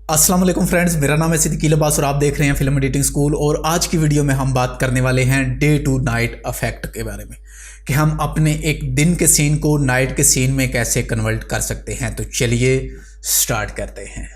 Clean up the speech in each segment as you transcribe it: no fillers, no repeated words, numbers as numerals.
अस्सलाम वालेकुम फ्रेंड्स, मेरा नाम है सिद्दीकी लिबास और आप देख रहे हैं फिल्म एडिटिंग स्कूल। और आज की वीडियो में हम बात करने वाले हैं डे टू नाइट इफेक्ट के बारे में कि हम अपने एक दिन के सीन को नाइट के सीन में कैसे कन्वर्ट कर सकते हैं। तो चलिए स्टार्ट करते हैं।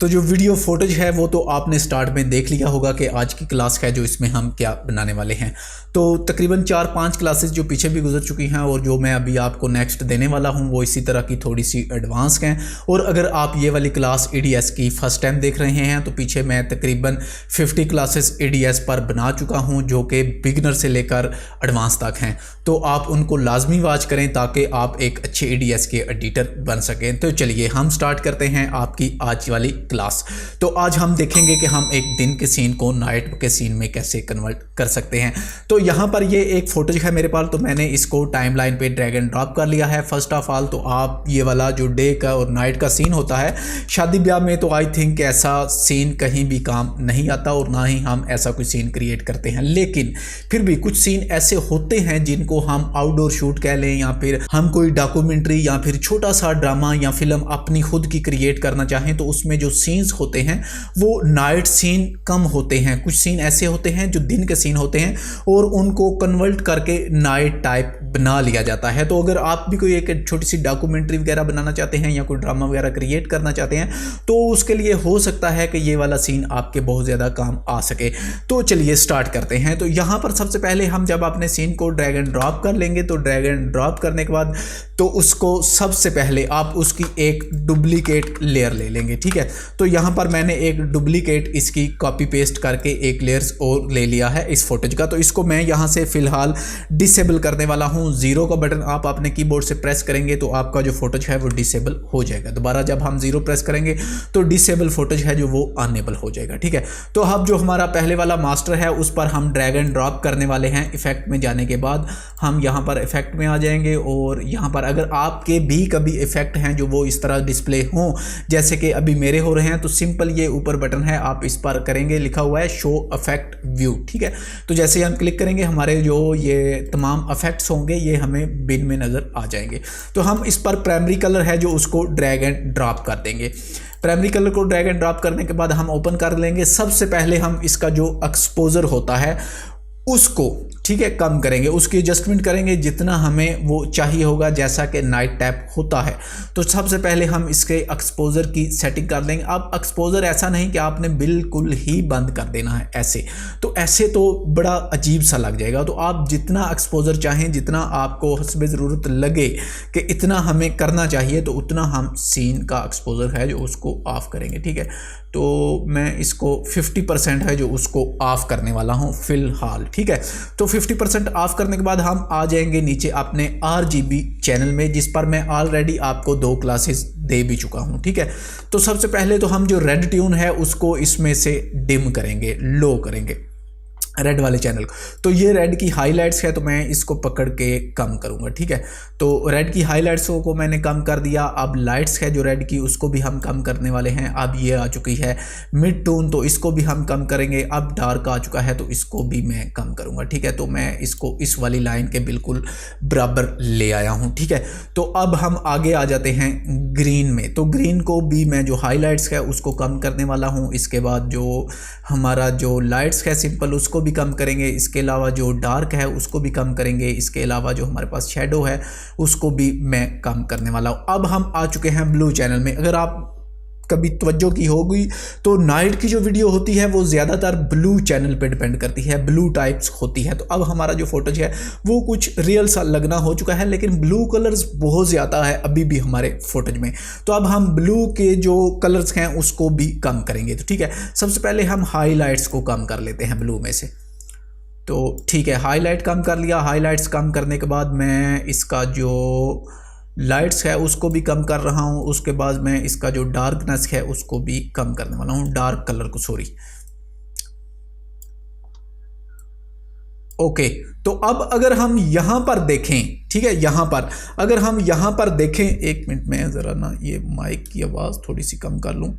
तो जो वीडियो फुटेज है वो तो आपने स्टार्ट में देख लिया होगा कि आज की क्लास है जो इसमें हम क्या बनाने वाले हैं। तो तकरीबन 4-5 क्लासेस जो पीछे भी गुजर चुकी हैं और जो मैं अभी आपको नेक्स्ट देने वाला हूं वो इसी तरह की थोड़ी सी एडवांस हैं। और अगर आप ये वाली क्लास एडीएस की फ़र्स्ट टाइम देख रहे हैं तो पीछे मैं तकरीबन 50 क्लासेस एडीएस पर बना चुका हूँ जो कि बिगनर से लेकर एडवांस तक हैं। तो आप उनको लाजमी वॉच करें ताकि आप एक अच्छे एडीएस के एडिटर बन सकें। तो चलिए हम स्टार्ट करते हैं आपकी आज वाली क्लास। तो आज हम देखेंगे कि हम एक दिन के सीन को नाइट के सीन में कैसे कन्वर्ट कर सकते हैं। तो यहाँ पर ये एक फोटोज है मेरे पास, तो मैंने इसको टाइमलाइन पे ड्रैग एंड ड्रॉप कर लिया है। फर्स्ट ऑफ ऑल तो आप ये वाला जो डे का और नाइट का सीन होता है शादी ब्याह में, तो आई थिंक ऐसा सीन कहीं भी काम नहीं आता और ना ही हम ऐसा कोई सीन क्रिएट करते हैं। लेकिन फिर भी कुछ सीन ऐसे होते हैं जिनको हम आउटडोर शूट कह लें या फिर हम कोई डॉक्यूमेंट्री या फिर छोटा सा ड्रामा या फिल्म अपनी खुद की क्रिएट करना चाहें तो उसमें जो सीन्स होते हैं वो नाइट सीन कम होते हैं। कुछ सीन ऐसे होते हैं जो दिन के सीन होते हैं और उनको कन्वर्ट करके नाइट टाइप बना लिया जाता है। तो अगर आप भी कोई एक छोटी सी डॉक्यूमेंट्री वगैरह बनाना चाहते हैं या कोई ड्रामा वगैरह क्रिएट करना चाहते हैं तो उसके लिए हो सकता है कि ये वाला सीन आपके बहुत ज़्यादा काम आ सके। तो चलिए स्टार्ट करते हैं। तो यहाँ पर सबसे पहले हम जब अपने सीन को ड्रैग एंड ड्रॉप कर लेंगे तो ड्रैग एंड ड्रॉप करने के बाद तो उसको सबसे पहले आप उसकी एक डुप्लीकेट लेयर ले लेंगे। ठीक है, तो यहाँ पर मैंने एक डुप्लीकेट इसकी कॉपी पेस्ट करके एक लेयर्स और ले लिया है इस फोटोज का। तो इसको मैं यहाँ से फ़िलहाल डिसेबल करने वाला हूँ। 0 का बटन आप अपने कीबोर्ड से प्रेस करेंगे तो आपका जो फोटोज है वो डिसेबल हो जाएगा। दोबारा जब हम 0 प्रेस करेंगे तो डिसेबल फोटोज है जो वो अनेबल हो जाएगा। ठीक है, तो अब जो हमारा पहले वाला मास्टर है उस पर हम ड्रैग एंड ड्रॉप करने वाले हैं। इफेक्ट में जाने के बाद हम यहाँ पर इफेक्ट में आ जाएंगे और यहाँ पर अगर आपके भी कभी इफेक्ट हैं जो वो इस तरह डिस्प्ले हों जैसे कि अभी मेरे हो रहे हैं तो सिंपल ये ऊपर बटन है, आप इस पर करेंगे, लिखा हुआ है शो इफेक्ट व्यू। ठीक है, तो जैसे ही हम क्लिक करेंगे हमारे जो ये तमाम इफेक्ट्स होंगे ये हमें बिन में नज़र आ जाएंगे। तो हम इस पर प्राइमरी कलर है जो उसको ड्रैग एंड ड्रॉप कर देंगे। प्राइमरी कलर को ड्रैग एंड ड्रॉप करने के बाद हम ओपन कर लेंगे। सबसे पहले हम इसका जो एक्सपोजर होता है उसको, ठीक है, कम करेंगे, उसकी एडजस्टमेंट करेंगे जितना हमें वो चाहिए होगा जैसा कि नाइट टैप होता है। तो सबसे पहले हम इसके एक्सपोजर की सेटिंग कर देंगे। अब एक्सपोजर ऐसा नहीं कि आपने बिल्कुल ही बंद कर देना है, ऐसे तो बड़ा अजीब सा लग जाएगा। तो आप जितना एक्सपोजर चाहें, जितना आपको हस्बे ज़रूरत लगे कि इतना हमें करना चाहिए तो उतना हम सीन का एक्सपोजर है जो उसको ऑफ़ करेंगे। ठीक है, तो मैं इसको 50% है जो उसको ऑफ़ करने वाला हूँ फ़िलहाल। ठीक है, तो 50% ऑफ करने के बाद हम आ जाएंगे नीचे अपने RGB चैनल में जिस पर मैं ऑलरेडी आपको 2 क्लासेस दे भी चुका हूं। ठीक है, तो सबसे पहले तो हम जो रेड ट्यून है उसको इसमें से डिम करेंगे, लो करेंगे रेड वाले चैनल को। तो ये रेड की हाइलाइट्स है तो मैं इसको पकड़ के कम करूंगा। ठीक है, तो रेड की हाइलाइट्स को मैंने कम कर दिया। अब लाइट्स है जो रेड की उसको भी हम कम करने वाले हैं। अब ये आ चुकी है मिड टोन तो इसको भी हम कम करेंगे। अब डार्क आ चुका है तो इसको भी मैं कम करूंगा। ठीक है, तो मैं इसको इस वाली लाइन के बिल्कुल बराबर ले आया हूं। ठीक है, तो अब हम आगे आ जाते हैं ग्रीन में। तो ग्रीन को भी मैं जो हाईलाइट्स है उसको कम करने वाला हूं। इसके बाद जो हमारा जो लाइट्स है सिंपल उसको भी कम करेंगे। इसके अलावा जो डार्क है उसको भी कम करेंगे। इसके अलावा जो हमारे पास शेडो है उसको भी मैं कम करने वाला हूँ। अब हम आ चुके हैं ब्लू चैनल में। अगर आप कभी तवज्जो की होगी तो नाइट की जो वीडियो होती है वो ज़्यादातर ब्लू चैनल पे डिपेंड करती है, ब्लू टाइप्स होती है। तो अब हमारा जो फोटोज है वो कुछ रियल सा लगना हो चुका है लेकिन ब्लू कलर्स बहुत ज़्यादा है अभी भी हमारे फोटोज में। तो अब हम ब्लू के जो कलर्स हैं उसको भी कम करेंगे। तो ठीक है, सबसे पहले हम हाईलाइट्स को कम कर लेते हैं ब्लू में से। तो ठीक है, हाईलाइट कम कर लिया। हाईलाइट्स कम करने के बाद मैं इसका जो लाइट्स है उसको भी कम कर रहा हूँ। उसके बाद मैं इसका जो डार्कनेस है उसको भी कम करने वाला हूँ, डार्क कलर को, सॉरी। ओके, तो अब अगर हम यहाँ पर देखें, ठीक है, यहाँ पर अगर हम यहाँ पर देखें, एक मिनट में ज़रा ना ये माइक की आवाज़ थोड़ी सी कम कर लूँ।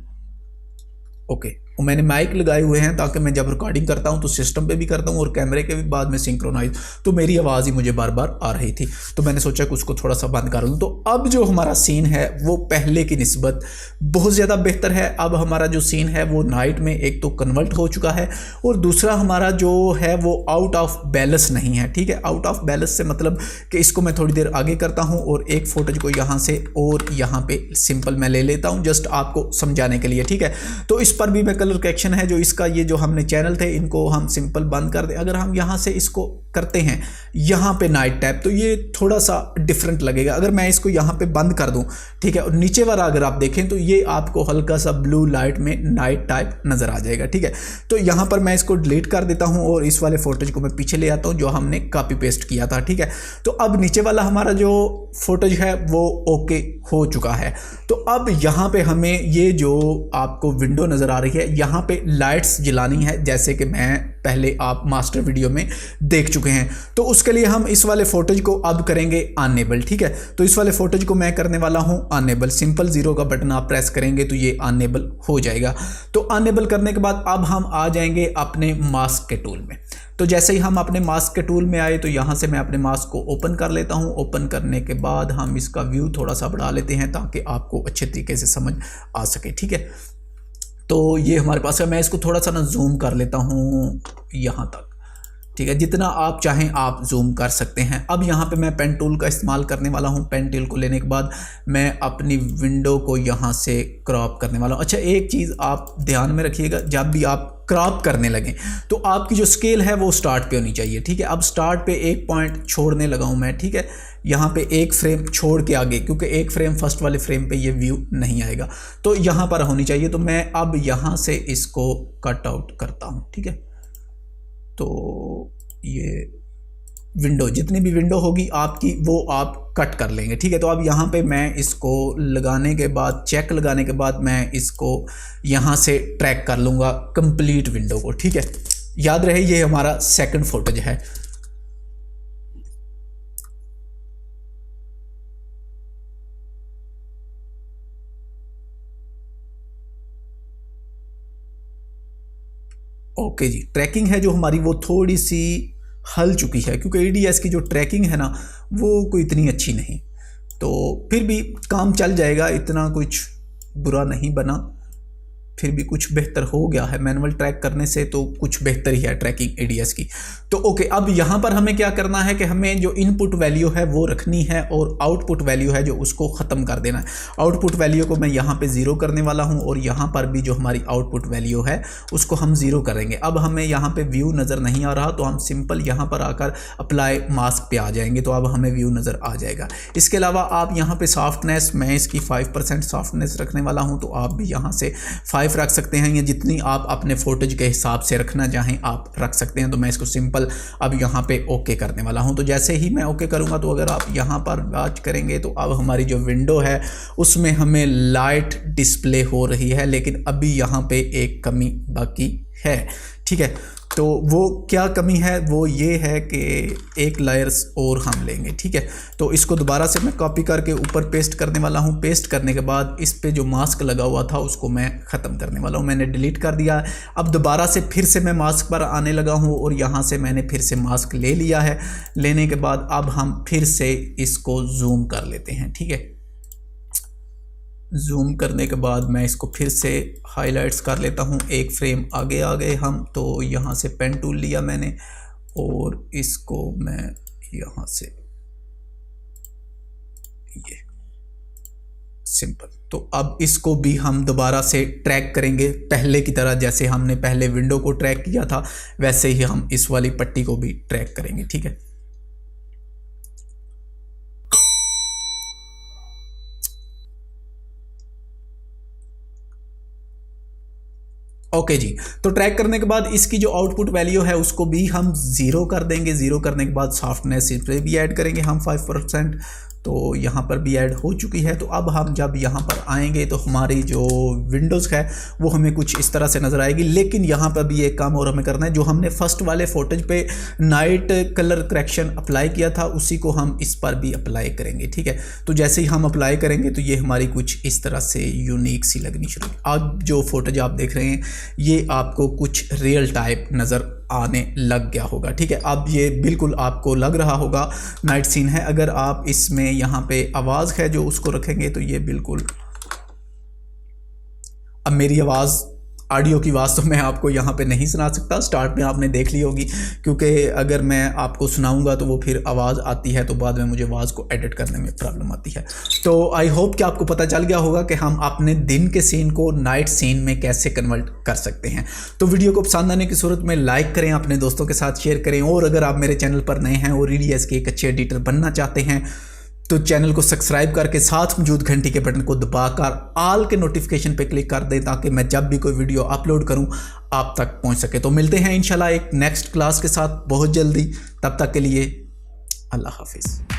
ओके, मैंने माइक लगाए हुए हैं ताकि मैं जब रिकॉर्डिंग करता हूं तो सिस्टम पे भी करता हूं और कैमरे के भी बाद में सिंक्रोनाइज, तो मेरी आवाज़ ही मुझे बार बार आ रही थी, तो मैंने सोचा कि उसको थोड़ा सा बंद कर लूँ। तो अब जो हमारा सीन है वो पहले की निस्बत बहुत ज़्यादा बेहतर है। अब हमारा जो सीन है वो नाइट में एक तो कन्वर्ट हो चुका है और दूसरा हमारा जो है वो आउट ऑफ बैलेंस नहीं है। ठीक है, आउट ऑफ बैलेंस से मतलब कि इसको मैं थोड़ी देर आगे करता हूँ और एक फुटेज को यहाँ से और यहाँ पे सिंपल मैं ले लेता हूँ जस्ट आपको समझाने के लिए। ठीक है, तो इस पर भी मैं कलर करेक्शन है जो इसका ये जो हमने चैनल थे इनको हम सिंपल बंद कर दें। अगर हम यहाँ से इसको करते हैं यहाँ पे नाइट टैप तो ये थोड़ा सा डिफरेंट लगेगा। अगर मैं इसको यहाँ पे बंद कर दूँ, ठीक है, और नीचे वाला अगर आप देखें तो ये आपको हल्का सा ब्लू लाइट में नाइट टाइप नजर आ जाएगा। ठीक है, तो यहाँ पर मैं इसको डिलीट कर देता हूँ और इस वाले फोटेज को मैं पीछे ले आता हूँ जो हमने कॉपी पेस्ट किया था। ठीक है, तो अब नीचे वाला हमारा जो फोटेज है वो ओके हो चुका है। तो अब यहाँ पे हमें ये जो आपको विंडो नजर आ रही है यहाँ पे लाइट्स जलानी है, जैसे कि मैं पहले आप मास्टर वीडियो में देख चुके हैं। तो उसके लिए हम इस वाले फोटेज को अब करेंगे अनेबल। ठीक है, तो इस वाले फोटेज को मैं करने वाला हूं अनेबल। सिंपल 0 का बटन आप प्रेस करेंगे तो ये अनेबल हो जाएगा। तो अनेबल करने के बाद अब हम आ जाएंगे अपने मास्क के टूल में। तो जैसे ही हम अपने मास्क के टूल में आए तो यहाँ से मैं अपने मास्क को ओपन कर लेता हूँ। ओपन करने के बाद हम इसका व्यू थोड़ा सा बढ़ा लेते हैं ताकि आपको अच्छे तरीके से समझ आ सके। ठीक है, तो ये हमारे पास है। मैं इसको थोड़ा सा ना जूम कर लेता हूँ यहाँ तक। ठीक है, जितना आप चाहें आप जूम कर सकते हैं। अब यहाँ पे मैं पेन टूल का इस्तेमाल करने वाला हूँ। पेन टूल को लेने के बाद मैं अपनी विंडो को यहाँ से क्रॉप करने वाला हूँ। अच्छा, एक चीज़ आप ध्यान में रखिएगा, जब भी आप क्रॉप करने लगें तो आपकी जो स्केल है वो स्टार्ट पे होनी चाहिए। ठीक है, अब स्टार्ट पे एक पॉइंट छोड़ने लगा हूँ मैं। ठीक है, यहाँ पे एक फ्रेम छोड़ के आगे, क्योंकि एक फ्रेम फर्स्ट वाले फ्रेम पे ये व्यू नहीं आएगा, तो यहाँ पर होनी चाहिए। तो मैं अब यहाँ से इसको कट आउट करता हूँ। ठीक है, तो ये विंडो जितनी भी विंडो होगी आपकी वो आप कट कर लेंगे। ठीक है, तो अब यहाँ पे मैं इसको लगाने के बाद, चेक लगाने के बाद मैं इसको यहाँ से ट्रैक कर लूँगा कंप्लीट विंडो को। ठीक है, याद रहे ये हमारा सेकंड फुटेज है। ओके जी, ट्रैकिंग है जो हमारी वो थोड़ी सी हल चुकी है, क्योंकि एडीएस की जो ट्रैकिंग है ना वो कोई इतनी अच्छी नहीं, तो फिर भी काम चल जाएगा, इतना कुछ बुरा नहीं बना, फिर भी कुछ बेहतर हो गया है। मैनुअल ट्रैक करने से तो कुछ बेहतर ही है ट्रैकिंग एडीएस की। तो ओके, अब यहाँ पर हमें क्या करना है कि हमें जो इनपुट वैल्यू है वो रखनी है और आउटपुट वैल्यू है जो उसको ख़त्म कर देना है। आउटपुट वैल्यू को मैं यहाँ पे 0 करने वाला हूँ और यहाँ पर भी जो हमारी आउटपुट वैल्यू है उसको हम 0 करेंगे। अब हमें यहाँ पे व्यू नज़र नहीं आ रहा तो हम सिंपल यहाँ पर आकर अप्लाई मास्क पे आ जाएंगे, तो अब हमें व्यू नज़र आ जाएगा। इसके अलावा आप यहाँ पर सॉफ्टनेस, मैं इसकी 5% सॉफ्टनेस रखने वाला हूँ, तो आप भी यहाँ से 5 रख सकते हैं, या जितनी आप अपने फोटेज के हिसाब से रखना चाहें आप रख सकते हैं। तो मैं इसको सिंपल अब यहाँ पे ओके करने वाला हूँ। तो जैसे ही मैं ओके करूँगा तो अगर आप यहाँ पर वॉच करेंगे तो अब हमारी जो विंडो है उसमें हमें लाइट डिस्प्ले हो रही है, लेकिन अभी यहाँ पे एक कमी बाकी है। ठीक है, तो वो क्या कमी है, वो ये है कि एक लेयर्स और हम लेंगे। ठीक है, तो इसको दोबारा से मैं कॉपी करके ऊपर पेस्ट करने वाला हूँ। पेस्ट करने के बाद इस पे जो मास्क लगा हुआ था उसको मैं ख़त्म करने वाला हूँ। मैंने डिलीट कर दिया। अब दोबारा से फिर से मैं मास्क पर आने लगा हूँ और यहाँ से मैंने फिर से मास्क ले लिया है। लेने के बाद अब हम फिर से इसको जूम कर लेते हैं। ठीक है, जूम करने के बाद मैं इसको फिर से हाइलाइट्स कर लेता हूँ। एक फ्रेम आगे आ गए हम, तो यहाँ से पेन टूल लिया मैंने और इसको मैं यहाँ से ये सिंपल। तो अब इसको भी हम दोबारा से ट्रैक करेंगे पहले की तरह, जैसे हमने पहले विंडो को ट्रैक किया था वैसे ही हम इस वाली पट्टी को भी ट्रैक करेंगे। ठीक है, ओके जी। तो ट्रैक करने के बाद इसकी जो आउटपुट वैल्यू है उसको भी हम 0 कर देंगे। 0 करने के बाद सॉफ्टनेस इस पर भी ऐड करेंगे हम 5%। तो यहाँ पर भी ऐड हो चुकी है। तो अब हम जब यहाँ पर आएंगे तो हमारी जो विंडोज़ है वो हमें कुछ इस तरह से नज़र आएगी। लेकिन यहाँ पर भी एक काम और हमें करना है, जो हमने फर्स्ट वाले फोटोज पे नाइट कलर करेक्शन अप्लाई किया था उसी को हम इस पर भी अप्लाई करेंगे, ठीक है। तो जैसे ही हम अप्लाई करेंगे तो ये हमारी कुछ इस तरह से यूनिक सी लगनी शुरू। अब जो फोटोज आप देख रहे हैं ये आपको कुछ रियल टाइप नज़र आने लग गया होगा, ठीक है। अब ये बिल्कुल आपको लग रहा होगा नाइट सीन है। अगर आप इसमें यहाँ पे आवाज़ है जो उसको रखेंगे तो ये बिल्कुल, अब मेरी आवाज़ ऑडियो की आवाज़ तो मैं आपको यहाँ पे नहीं सुना सकता, स्टार्ट में आपने देख ली होगी, क्योंकि अगर मैं आपको सुनाऊंगा तो वो फिर आवाज़ आती है तो बाद में मुझे आवाज़ को एडिट करने में प्रॉब्लम आती है। तो आई होप कि आपको पता चल गया होगा कि हम अपने दिन के सीन को नाइट सीन में कैसे कन्वर्ट कर सकते हैं। तो वीडियो को पसंद आने की सूरत में लाइक करें, अपने दोस्तों के साथ शेयर करें, और अगर आप मेरे चैनल पर नए हैं और EDS के एक अच्छे एडिटर बनना चाहते हैं तो चैनल को सब्सक्राइब करके साथ मौजूद घंटी के बटन को दबाकर ऑल के नोटिफिकेशन पे क्लिक कर दें ताकि मैं जब भी कोई वीडियो अपलोड करूं आप तक पहुंच सके। तो मिलते हैं इंशाल्लाह एक नेक्स्ट क्लास के साथ बहुत जल्दी, तब तक के लिए अल्लाह हाफिज़।